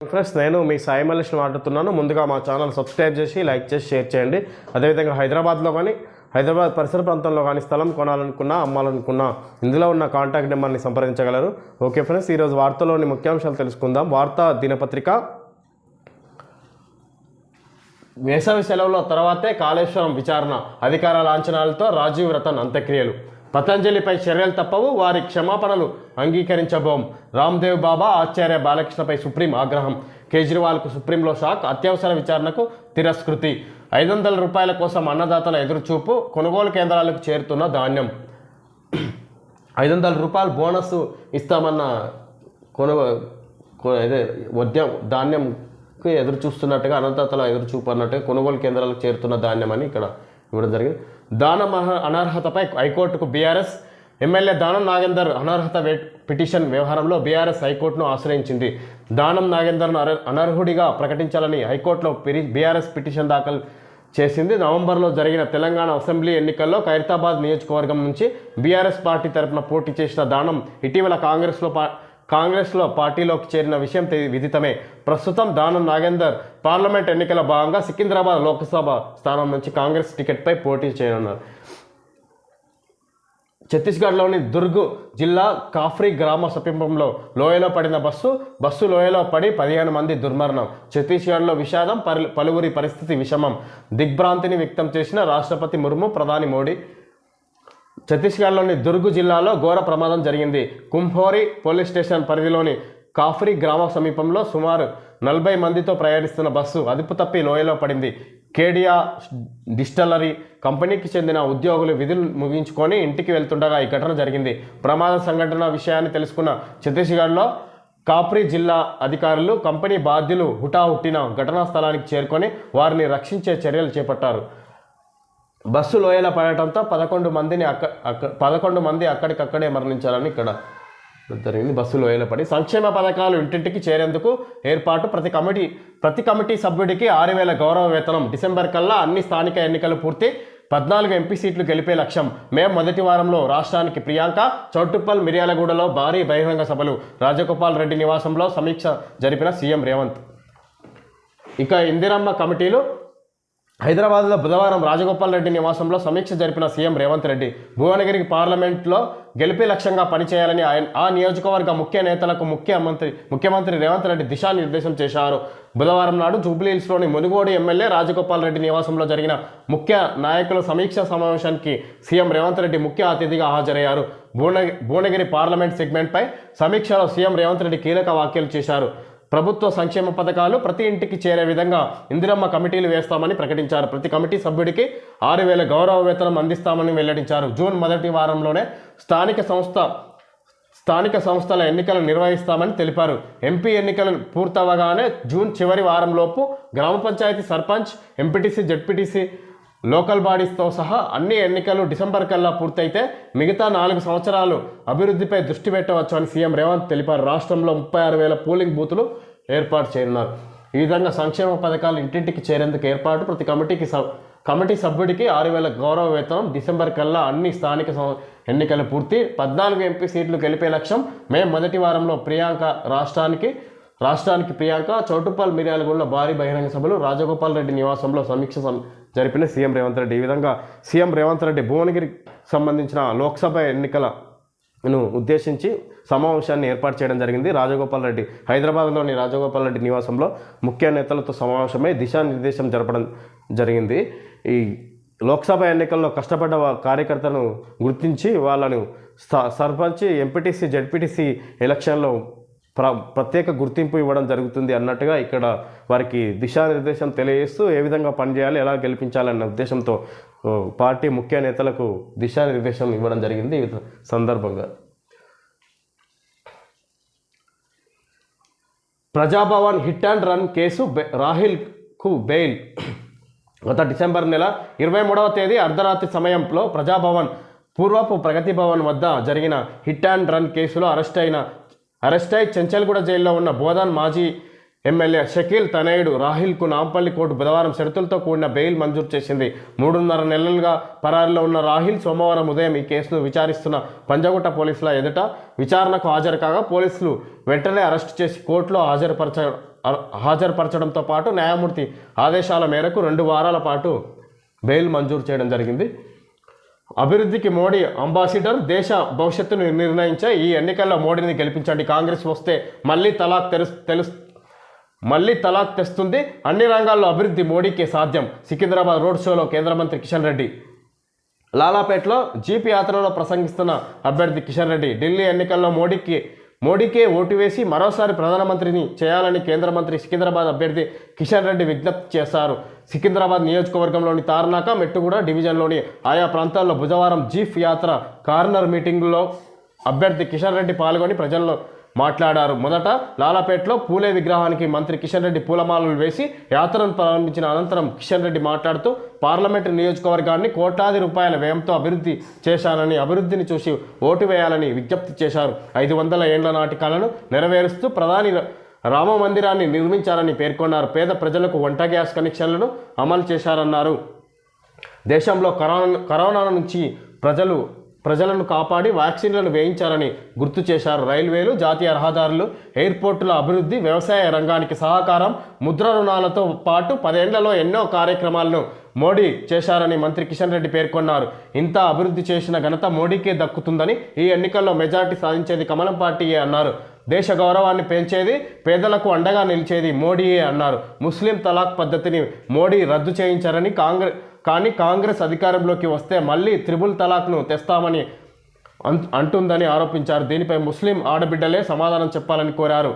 Friends, నేను మీ సాయి మల్లేష్ని మాట్లాడుతున్నాను. ముందుగా మా ఛానల్ సబ్స్క్రైబ్ చేసి లైక్ చేసి షేర్ చేయండి. అదేవిధంగా హైదరాబాద్లో కానీ హైదరాబాద్ పరిసర ప్రాంతంలో కానీ స్థలం కొనాలనుకున్నా అమ్మాలనుకున్నా ఇందులో ఉన్న కాంటాక్ట్ నెంబర్ని సంప్రదించగలరు. ఓకే ఫ్రెండ్స్, ఈరోజు వార్తలోని ముఖ్యాంశాలు తెలుసుకుందాం. వార్తా దినపత్రిక. వేసవి సెలవుల తర్వాతే కాళేశ్వరం విచారణ, అధికార లాంఛనాలతో రాజీవ్ రతన్ అంత్యక్రియలు. పతంజలిపై చర్యలు తప్పవు, వారి క్షమాపణలు అంగీకరించబోం. రామ్దేవ్ బాబా, ఆచార్య బాలకృష్ణపై సుప్రీం ఆగ్రహం. కేజ్రీవాల్కు సుప్రీంలో షాక్, అత్యవసర విచారణకు తిరస్కృతి. 500 రూపాయల కోసం అన్నదాతల ఎదురుచూపు, కొనుగోలు కేంద్రాలకు చేరుతున్న ధాన్యం. 500 రూపాయలు బోనస్ ఇస్తామన్న ధాన్యంకి ఎదురు చూస్తున్నట్టుగా, అన్నదాతల ఎదురుచూపు అన్నట్టుగా కొనుగోలు కేంద్రాలకు చేరుతున్న ధాన్యం అని ఇక్కడ ఇవ్వడం జరిగింది. దానం అనర్హతపై హైకోర్టుకు బీఆర్ఎస్. ఎమ్మెల్యే దానం నాగేందర్ అనర్హత పిటిషన్ వ్యవహారంలో బీఆర్ఎస్ హైకోర్టును ఆశ్రయించింది. దానం నాగేందర్ను అనర్హుడిగా ప్రకటించాలని హైకోర్టులో బీఆర్ఎస్ పిటిషన్ దాఖలు చేసింది. నవంబర్లో జరిగిన తెలంగాణ అసెంబ్లీ ఎన్నికల్లో ఖైరతాబాద్ నియోజకవర్గం నుంచి బీఆర్ఎస్ పార్టీ తరఫున పోటీ చేసిన దానం ఇటీవల కాంగ్రెస్లో పార్టీలోకి చేరిన విషయం విదితమే. ప్రస్తుతం దానం నాగేందర్ పార్లమెంట్ ఎన్నికల భాగంగా సికింద్రాబాద్ లోక్సభ స్థానం నుంచి కాంగ్రెస్ టికెట్పై పోటీ చేయనున్నారు. ఛత్తీస్గఢ్లోని దుర్గ్ జిల్లా కాఫ్రీ గ్రామ సమీపంలో లోయలో పడిన బస్సు లోయలో పడి 15 మంది దుర్మరణం. ఛత్తీస్గఢ్లో విషాదం, పలువురి పరిస్థితి విషమం. దిగ్భ్రాంతిని వ్యక్తం చేసిన రాష్ట్రపతి ముర్ము, ప్రధాని మోడీ. ఛత్తీస్గఢ్లోని దుర్గ్ జిల్లాలో ఘోర ప్రమాదం జరిగింది. కుంభోరి పోలీస్ స్టేషన్ పరిధిలోని కాఫ్రీ గ్రామ సమీపంలో సుమారు 40 మందితో ప్రయాణిస్తున్న బస్సు అదుపు తప్పి లోయలో పడింది. కేడియా డిస్టిలరీ కంపెనీకి చెందిన ఉద్యోగులు విధులు ముగించుకొని ఇంటికి వెళ్తుండగా ఈ ఘటన జరిగింది. ప్రమాద సంఘటన విషయాన్ని తెలుసుకున్న ఛత్తీస్గఢ్లో కాఫ్రీ జిల్లా అధికారులు, కంపెనీ బాధ్యులు హుటాహుట్టిన ఘటనా స్థలానికి చేరుకొని వారిని రక్షించే చర్యలు చేపట్టారు. బస్సు లోయలో పడటంతో 11 మంది అక్కడికక్కడే మరణించాలని ఇక్కడ జరిగింది. బస్సు లోయలో పడి సంక్షేమ పథకాలు ఇంటింటికి చేరేందుకు ఏర్పాటు. ప్రతి కమిటీ సభ్యుడికి 6,000 గౌరవ వేతనం. డిసెంబర్ కల్లా అన్ని స్థానిక ఎన్నికలు పూర్తి. 14 ఎంపీ సీట్లు గెలిపే లక్ష్యం. మే మొదటి వారంలో రాష్ట్రానికి ప్రియాంక. చౌటుప్పల్, మిర్యాలగూడలో భారీ బహిరంగ సభలు. రాజగోపాల్ రెడ్డి నివాసంలో సమీక్ష జరిపిన సీఎం రేవంత్. ఇక ఇందిరమ్మ కమిటీలు. హైదరాబాద్లో బుధవారం రాజగోపాల్ రెడ్డి నివాసంలో సమీక్ష జరిపిన సీఎం రేవంత్ రెడ్డి భువనగిరి పార్లమెంట్లో గెలిపే లక్ష్యంగా పనిచేయాలని ఆ నియోజకవర్గ ముఖ్య నేతలకు ముఖ్యమంత్రి రేవంత్ రెడ్డి దిశానిర్దేశం చేశారు. బుధవారం నాడు జూబ్లీహిల్స్లోని మునుగోడు ఎమ్మెల్యే రాజగోపాల్ రెడ్డి నివాసంలో జరిగిన ముఖ్య నాయకుల సమీక్ష సమావేశానికి సీఎం రేవంత్ రెడ్డి ముఖ్య అతిథిగా హాజరయ్యారు. భువనగిరి పార్లమెంట్ సెగ్మెంట్పై సమీక్షలో సీఎం రేవంత్ రెడ్డి కీలక వ్యాఖ్యలు చేశారు. ప్రభుత్వ సంక్షేమ పథకాలు ప్రతి ఇంటికి చేరే విధంగా ఇందిరమ్మ కమిటీలు వేస్తామని ప్రకటించారు. ప్రతి కమిటీ సభ్యుడికి 6,000 గౌరవ వేతనం అందిస్తామని వెల్లడించారు. జూన్ మొదటి వారంలోనే స్థానిక సంస్థల ఎన్నికలు నిర్వహిస్తామని తెలిపారు. ఎంపీ ఎన్నికలు పూర్తవగానే జూన్ చివరి వారంలోపు గ్రామ పంచాయతీ సర్పంచ్, ఎంపీటీసీ, జెడ్పీటీసీ, లోకల్ బాడీస్తో సహా అన్ని ఎన్నికలు డిసెంబర్ కల్లా పూర్తయితే మిగతా 4 సంవత్సరాలు అభివృద్ధిపై దృష్టి పెట్టవచ్చు అని సీఎం రేవంత్ తెలిపారు. రాష్ట్రంలో 36,000 పోలింగ్ బూతులు ఏర్పాటు చేయనున్నారు. ఈ విధంగా సంక్షేమ పథకాలు ఇంటింటికి చేరేందుకు ఏర్పాటు. ప్రతి కమిటీ సభ్యుడికి 6,000 గౌరవ వేతనం. డిసెంబర్ కల్లా అన్ని స్థానిక ఎన్నికలు పూర్తి. 14 ఎంపీ సీట్లు గెలిపే లక్ష్యం. మే మొదటి వారంలో రాష్ట్రానికి ప్రియాంక. చౌటుప్పల్, మిర్యాలగూడలో భారీ బహిరంగ సభలు. రాజగోపాల్ రెడ్డి నివాసంలో సమీక్ష జరిపిన సీఎం రేవంత్ రెడ్డి. ఈ విధంగా సీఎం రేవంత్ రెడ్డి భువనగిరికి సంబంధించిన లోక్సభ ఎన్నికలను ఉద్దేశించి సమావేశాన్ని ఏర్పాటు చేయడం జరిగింది. హైదరాబాద్లోని రాజగోపాల్ రెడ్డి నివాసంలో ముఖ్య నేతలతో సమావేశమై దిశానిర్దేశం జరపడం జరిగింది. ఈ లోక్సభ ఎన్నికల్లో కష్టపడ్డ కార్యకర్తలను గుర్తించి వాళ్ళను సర్పంచ్, ఎంపీటీసీ, జెడ్పీటీసీ ఎలక్షన్లో ప్రత్యేక గుర్తింపు ఇవ్వడం జరుగుతుంది అన్నట్టుగా ఇక్కడ వారికి దిశానిర్దేశం తెలియజేస్తూ ఏ విధంగా పనిచేయాలి, ఎలా గెలిపించాలన్న ఉద్దేశంతో పార్టీ ముఖ్య నేతలకు దిశానిర్దేశం ఇవ్వడం జరిగింది. ఈ సందర్భంగా Praja Bhavan hit and run case, రాహిల్కు బెయిల్. గత డిసెంబర్ నెల 23వ తేదీ అర్ధరాత్రి సమయంలో ప్రజాభవన్ పూర్వపు ప్రగతి భవన్ వద్ద జరిగిన హిట్ అండ్ రన్ కేసులో అరెస్ట్ అయి చెంచల్గూడ జైల్లో ఉన్న బోధన్ మాజీ ఎమ్మెల్యే షకీల్ తనయుడు రాహిల్కు నాంపల్లి కోర్టు బుధవారం షరతులతో కూడిన బెయిల్ మంజూరు చేసింది. 3.5 నెలలుగా పరారీలో ఉన్న రాహిల్ సోమవారం ఉదయం ఈ కేసును విచారిస్తున్న పంజగుట్ట పోలీసుల ఎదుట విచారణకు హాజరు కాగా పోలీసులు వెంటనే అరెస్టు చేసి కోర్టులో హాజరుపరచడంతో పాటు న్యాయమూర్తి ఆదేశాల మేరకు 2 వారాల పాటు బెయిల్ మంజూరు చేయడం జరిగింది. అభివృద్ధికి మోడీ అంబాసిడర్, దేశ భవిష్యత్తును నిర్ణయించే ఈ ఎన్నికల్లో మోడీని గెలిపించండి, కాంగ్రెస్ వస్తే మళ్ళీ తలాక్ తెస్తుంది, అన్ని రంగాల్లో అభివృద్ధి మోడీకే సాధ్యం. సికింద్రాబాద్ రోడ్ షోలో కేంద్ర మంత్రి కిషన్ రెడ్డి. లాలాపేటలో జీప్ యాత్రలో ప్రసంగిస్తున్న అభ్యర్థి కిషన్ రెడ్డి ఢిల్లీ ఎన్నికల్లో మోడీకే ఓటు వేసి మరోసారి ప్రధానమంత్రిని చేయాలని కేంద్ర మంత్రి సికింద్రాబాద్ అభ్యర్థి కిషన్ రెడ్డి విజ్ఞప్తి చేశారు. సికింద్రాబాద్ నియోజకవర్గంలోని తార్నాక, మెట్టుగూడ డివిజన్లోని ఆయా ప్రాంతాల్లో బుధవారం జీప్ యాత్ర కార్నర్ మీటింగులో అభ్యర్థి కిషన్ రెడ్డి పాల్గొని ప్రజల్లో మాట్లాడారు. మొదట లాలాపేటలో పూలే విగ్రహానికి మంత్రి కిషన్ రెడ్డి పూలమాలలు వేసి యాత్రను ప్రారంభించిన అనంతరం కిషన్ రెడ్డి మాట్లాడుతూ పార్లమెంటు నియోజకవర్గాన్ని కోట్లాది రూపాయల వ్యయంతో అభివృద్ధి చేశానని, అభివృద్ధిని చూసి ఓటు వేయాలని విజ్ఞప్తి చేశారు. 500 ఏళ్ల నాటి కలను నెరవేరుస్తూ ప్రధాని రామ మందిరాన్ని నిర్మించారని పేర్కొన్నారు. పేద ప్రజలకు వంట గ్యాస్ కనెక్షన్లను అమలు చేశారన్నారు. దేశంలో కరోనా నుంచి ప్రజలను కాపాడి వ్యాక్సిన్లను వేయించారని గుర్తు చేశారు. రైల్వేలు, జాతీయ రహదారులు, ఎయిర్పోర్టుల అభివృద్ధి, వ్యవసాయ రంగానికి సహకారం, ముద్ర రుణాలతో పాటు 10 ఏళ్లలో ఎన్నో కార్యక్రమాలను మోడీ చేశారని మంత్రి కిషన్ రెడ్డి పేర్కొన్నారు. ఇంత అభివృద్ధి చేసిన ఘనత మోడీకే దక్కుతుందని, ఈ ఎన్నికల్లో మెజార్టీ సాధించేది కమలం పార్టీయే అన్నారు. దేశ గౌరవాన్ని పెంచేది, పేదలకు అండగా నిలిచేది మోడీయే అన్నారు. ముస్లిం తలాక్ పద్ధతిని మోడీ రద్దు చేయించారని, కానీ కాంగ్రెస్ అధికారంలోకి వస్తే మళ్ళీ త్రిబుల్ తలాక్ను తెస్తామని అంటుందని ఆరోపించారు. దీనిపై ముస్లిం ఆడబిడ్డలే సమాధానం చెప్పాలని కోరారు.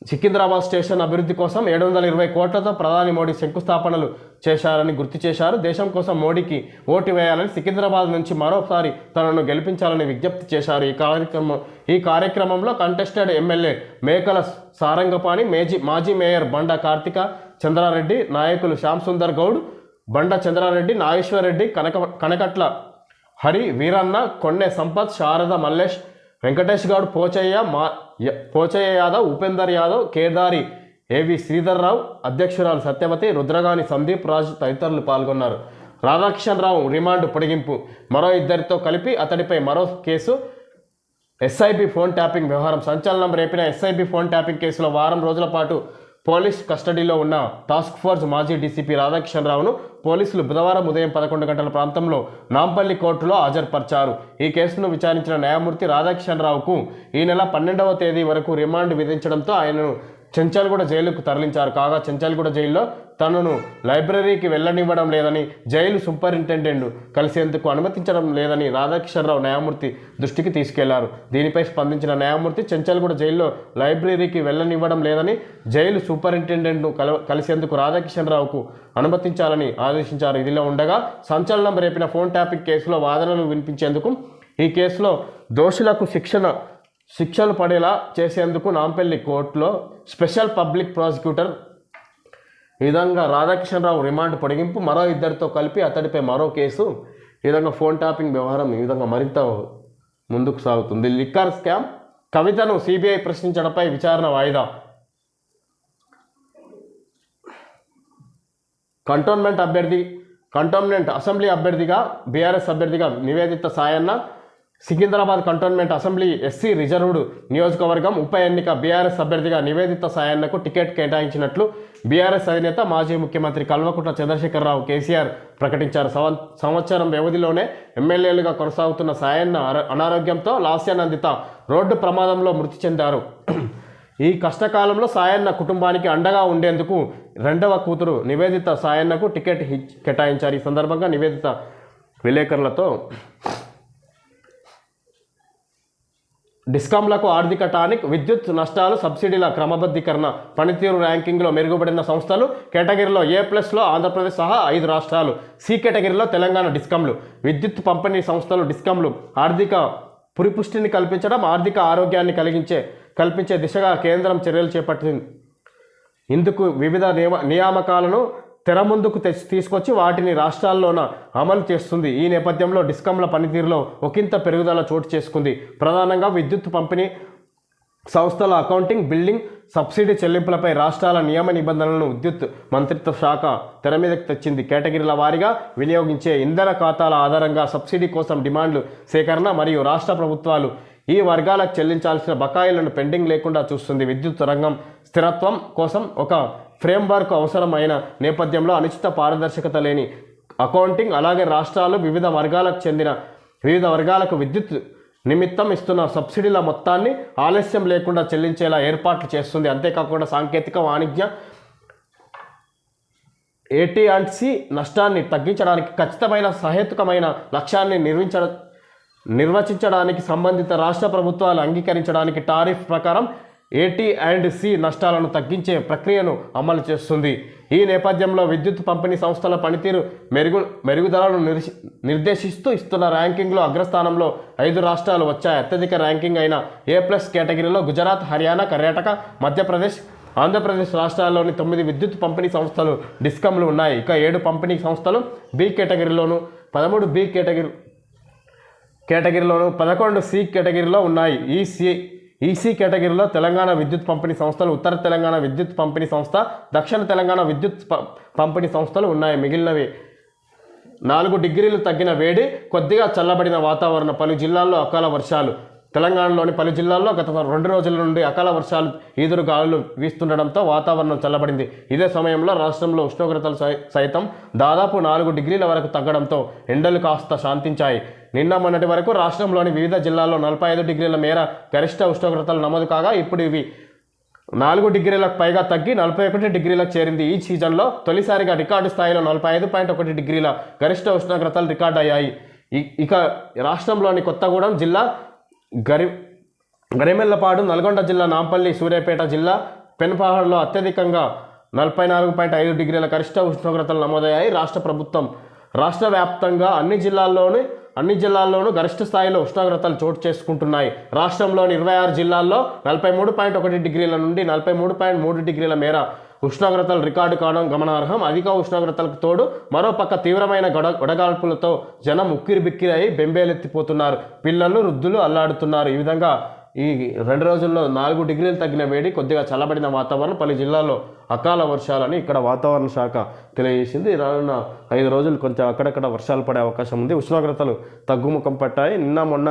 సికింద్రాబాద్ స్టేషన్ అభివృద్ధి కోసం 720 కోట్లతో ప్రధాని మోడీ శంకుస్థాపనలు చేశారని గుర్తు చేశారు. దేశం కోసం మోడీకి ఓటు వేయాలని, సికింద్రాబాద్ నుంచి మరోసారి తనను గెలిపించాలని విజ్ఞప్తి చేశారు. ఈ కార్యక్రమంలో కంటెస్టెడ్ ఎమ్మెల్యే మేకల సారంగపాణి, మాజీ మేయర్ బండ కార్తిక చంద్రారెడ్డి, నాయకులు శ్యామ్ సుందర్ గౌడ్, బండ చంద్రారెడ్డి, నాగేశ్వర్ రెడ్డి, కనకట్ల హరి, వీరన్న, కొన్నె సంపత్, శారద, మల్లేష్, వెంకటేష్ గౌడ్, పోచయ్య యాదవ్, ఉపేందర్ యాదవ్, కేదారి, ఏవి శ్రీధర్రావు, అధ్యక్షురాలు సత్యవతి, రుద్రగాని సందీప్ రాజు తదితరులు పాల్గొన్నారు. రాధాకిషన్ రావు రిమాండ్ పొడిగింపు, మరో 2 కలిపి అతడిపై మరో కేసు. ఎస్ఐబి ఫోన్ ట్యాపింగ్ వ్యవహారం సంచలనం రేపిన ఎస్ఐబి ఫోన్ ట్యాపింగ్ కేసులో వారం రోజుల పాటు పోలీస్ కస్టడీలో ఉన్న టాస్క్ ఫోర్స్ మాజీ డీసీపీ రాధాకిషన్ రావును పోలీసులు బుధవారం ఉదయం 11 గంటల ప్రాంతంలో నాంపల్లి కోర్టులో హాజరుపరిచారు. ఈ కేసును విచారించిన న్యాయమూర్తి రాధాకిషన్ రావుకు ఈ నెల 12వ తేదీ వరకు రిమాండ్ విధించడంతో ఆయనను చెంచల్గూడ జైలుకు తరలించారు. కాగా చెంచల్గూడ జైల్లో తనను లైబ్రరీకి వెళ్లనివ్వడం లేదని, జైలు సూపరింటెండెంట్ కలిసేందుకు అనుమతించడం లేదని రాధాకిషన్ రావు న్యాయమూర్తి దృష్టికి తీసుకెళ్లారు. దీనిపై స్పందించిన న్యాయమూర్తి చెంచల్గూడ జైల్లో లైబ్రరీకి వెళ్లనివ్వడం లేదని, జైలు సూపరింటెండెంట్ను కలిసేందుకు రాధాకిషన్ రావుకు అనుమతించాలని ఆదేశించారు. ఇదిలో ఉండగా సంచలనం రేపిన ఫోన్ ట్యాపింగ్ కేసులో వాదనలు వినిపించేందుకు, ఈ కేసులో దోషులకు శిక్షలు పడేలా చేసేందుకు నాంపల్లి కోర్టులో స్పెషల్ పబ్లిక్ ప్రాసిక్యూటర్ ఈ విధంగా రాధాకిషన్ రావు రిమాండ్ పొడిగింపు, మరో 2తో కలిపి అతడిపై మరో కేసు. ఈ విధంగా ఫోన్ ట్యాపింగ్ వ్యవహారం ఈ విధంగా మరింత ముందుకు సాగుతుంది. లిక్కర్ స్కామ్, కవితను సిబిఐ ప్రశ్నించడంపై విచారణ వాయిదా. కంటోన్మెంట్ అసెంబ్లీ అభ్యర్థిగా బీఆర్ఎస్ అభ్యర్థిగా Nivedita Sayanna, Secunderabad cantonment assembly SC reserved నియోజకవర్గం ఉప ఎన్నిక బీఆర్ఎస్ అభ్యర్థిగా నివేదిత సాయన్నకు టికెట్ కేటాయించినట్లు బీఆర్ఎస్ అధినేత మాజీ ముఖ్యమంత్రి కల్వకుంట్ల చంద్రశేఖరరావు కేసీఆర్ ప్రకటించారు. సంవత్సరం వ్యవధిలోనే ఎమ్మెల్యేలుగా కొనసాగుతున్న సాయన్న అనారోగ్యంతో లాస్యానందిత రోడ్డు ప్రమాదంలో మృతి చెందారు. ఈ కష్టకాలంలో సాయన్న కుటుంబానికి అండగా ఉండేందుకు 2వ కూతురు నివేదిత సాయన్నకు టికెట్ కేటాయించారు. ఈ సందర్భంగా నివేదిత విలేకరులతో డిస్కాంలకు ఆర్థిక టానిక్, విద్యుత్ నష్టాలు, సబ్సిడీల క్రమబద్ధీకరణ, పనితీరు ర్యాంకింగ్లో మెరుగుపడిన సంస్థలు, కేటగిరీలో A+లో ఆంధ్రప్రదేశ్ సహా 5 రాష్ట్రాలు, సి కేటగిరీలో తెలంగాణ డిస్కంలు, విద్యుత్ పంపిణీ సంస్థలు డిస్కంలు ఆర్థిక పురిపుష్టిని కల్పించడం, ఆర్థిక ఆరోగ్యాన్ని కల్పించే దిశగా కేంద్రం చర్యలు చేపట్టింది. ఇందుకు వివిధ నియామకాలను తెర ముందుకు తీసుకొచ్చి వాటిని రాష్ట్రాల్లోన అమలు చేస్తుంది. ఈ నేపథ్యంలో డిస్కంల పనితీరులో ఒకంత పెరుగుదల చోటు చేసుకుంది. ప్రధానంగా విద్యుత్ పంపిణీ సంస్థల అకౌంటింగ్, బిల్డింగ్, సబ్సిడీ చెల్లింపులపై రాష్ట్రాల నియమ నిబంధనలను విద్యుత్ మంత్రిత్వ శాఖ తెర మీదకి తెచ్చింది. కేటగిరీల వారీగా వినియోగించే ఇంధన ఖాతాల ఆధారంగా సబ్సిడీ కోసం డిమాండ్లు సేకరణ మరియు రాష్ట్ర ప్రభుత్వాలు ఈ వర్గాలకు చెల్లించాల్సిన బకాయిలను పెండింగ్ లేకుండా చూస్తుంది. విద్యుత్ రంగం స్థిరత్వం కోసం ఒక ఫ్రేమ్వర్క్ అవసరమైన నేపథ్యంలో అనిశ్చిత పారదర్శకత లేని అకౌంటింగ్, అలాగే రాష్ట్రాలు వివిధ వర్గాలకు విద్యుత్ నిమిత్తం ఇస్తున్న సబ్సిడీల మొత్తాన్ని ఆలస్యం లేకుండా చెల్లించేలా ఏర్పాట్లు చేస్తుంది. అంతేకాకుండా సాంకేతిక, వాణిజ్య, AT&C నష్టాన్ని తగ్గించడానికి ఖచ్చితమైన సహేతుకమైన లక్ష్యాన్ని నిర్వచించడానికి సంబంధిత రాష్ట్ర ప్రభుత్వాలు అంగీకరించడానికి టారిఫ్ ప్రకారం AT&C నష్టాలను తగ్గించే ప్రక్రియను అమలు చేస్తుంది. ఈ నేపథ్యంలో విద్యుత్ పంపిణీ సంస్థల పనితీరు మెరుగుదలను నిర్దేశిస్తూ ఇస్తున్న ర్యాంకింగ్లో అగ్రస్థానంలో 5 రాష్ట్రాలు వచ్చాయి. అత్యధిక ర్యాంకింగ్ అయిన A+ కేటగిరీలో గుజరాత్, హర్యానా, కర్ణాటక, మధ్యప్రదేశ్, ఆంధ్రప్రదేశ్ రాష్ట్రాల్లోని 9 విద్యుత్ పంపిణీ సంస్థలు డిస్కంలు ఉన్నాయి. ఇక 7 పంపిణీ సంస్థలు B కేటగిరీలోను, 13 B కేటగిరీలోను, 11 C కేటగిరీలో ఉన్నాయి. EC కేటగిరీలో తెలంగాణ విద్యుత్ పంపిణీ సంస్థలు, ఉత్తర తెలంగాణ విద్యుత్ పంపిణీ సంస్థ, దక్షిణ తెలంగాణ విద్యుత్ పంపిణీ సంస్థలు ఉన్నాయి. మిగిలినవి 4 డిగ్రీలు తగ్గిన వేడి, కొద్దిగా చల్లబడిన వాతావరణం. పలు జిల్లాల్లో అకాల వర్షాలు. తెలంగాణలోని పలు జిల్లాల్లో గత 2 రోజుల నుండి అకాల వర్షాలు, ఈదురు గాలులు వీస్తుండడంతో వాతావరణం చల్లబడింది. ఇదే సమయంలో రాష్ట్రంలో ఉష్ణోగ్రతలు సైతం దాదాపు 4 డిగ్రీల వరకు తగ్గడంతో ఎండలు కాస్త శాంతించాయి. నిన్న మొన్నటి వరకు రాష్ట్రంలోని వివిధ జిల్లాల్లో 45 డిగ్రీల మేర గరిష్ట ఉష్ణోగ్రతలు నమోదు కాగా ఇప్పుడు ఇవి 4 డిగ్రీలకు పైగా తగ్గి 41 డిగ్రీలకు చేరింది. ఈ సీజన్లో తొలిసారిగా రికార్డు స్థాయిలో 45.1 డిగ్రీల గరిష్ట ఉష్ణోగ్రతలు రికార్డు అయ్యాయి. ఇక రాష్ట్రంలోని కొత్తగూడెం జిల్లా, గరిమెల్లపాడు, నల్గొండ జిల్లా, నాంపల్లి, సూర్యాపేట జిల్లా, పెన్పహాడ్లో అత్యధికంగా 44.5 డిగ్రీల గరిష్ట ఉష్ణోగ్రతలు నమోదయ్యాయి. రాష్ట్ర వ్యాప్తంగా అన్ని జిల్లాల్లోనూ గరిష్ట స్థాయిలో ఉష్ణోగ్రతలు చోటు చేసుకుంటున్నాయి. రాష్ట్రంలోని 26 జిల్లాల్లో 43.1 డిగ్రీల నుండి 43.3 డిగ్రీల మేర ఉష్ణోగ్రతలు రికార్డు కావడం గమనార్హం. అధిక ఉష్ణోగ్రతలకు తోడు మరోపక్క తీవ్రమైన వడగాల్పులతో జనం ఉక్కిరిబిక్కిరి అయి బెంబేలెత్తిపోతున్నారు. పిల్లలు, వృద్ధులు అల్లాడుతున్నారు. ఈ విధంగా ఈ 2 రోజుల్లో 4 డిగ్రీలు తగ్గిన వేడి, కొద్దిగా చల్లబడిన వాతావరణం, పలు జిల్లాల్లో అకాల వర్షాలని ఇక్కడ వాతావరణ శాఖ తెలియజేసింది. రానున్న 5 రోజులు కొంచెం అక్కడక్కడ వర్షాలు పడే అవకాశం ఉంది. ఉష్ణోగ్రతలు తగ్గుముఖం పట్టాయి. నిన్న మొన్న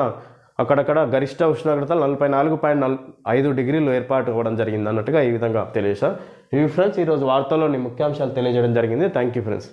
అక్కడక్కడ గరిష్ట ఉష్ణోగ్రతలు 44.5 డిగ్రీలు ఏర్పాటు అవ్వడం జరిగింది అన్నట్టుగా ఈ విధంగా తెలియజేశారు. ఇవి ఫ్రెండ్స్ ఈరోజు వార్తల్లోని ముఖ్యాంశాలు తెలియజేయడం జరిగింది. Thank you friends.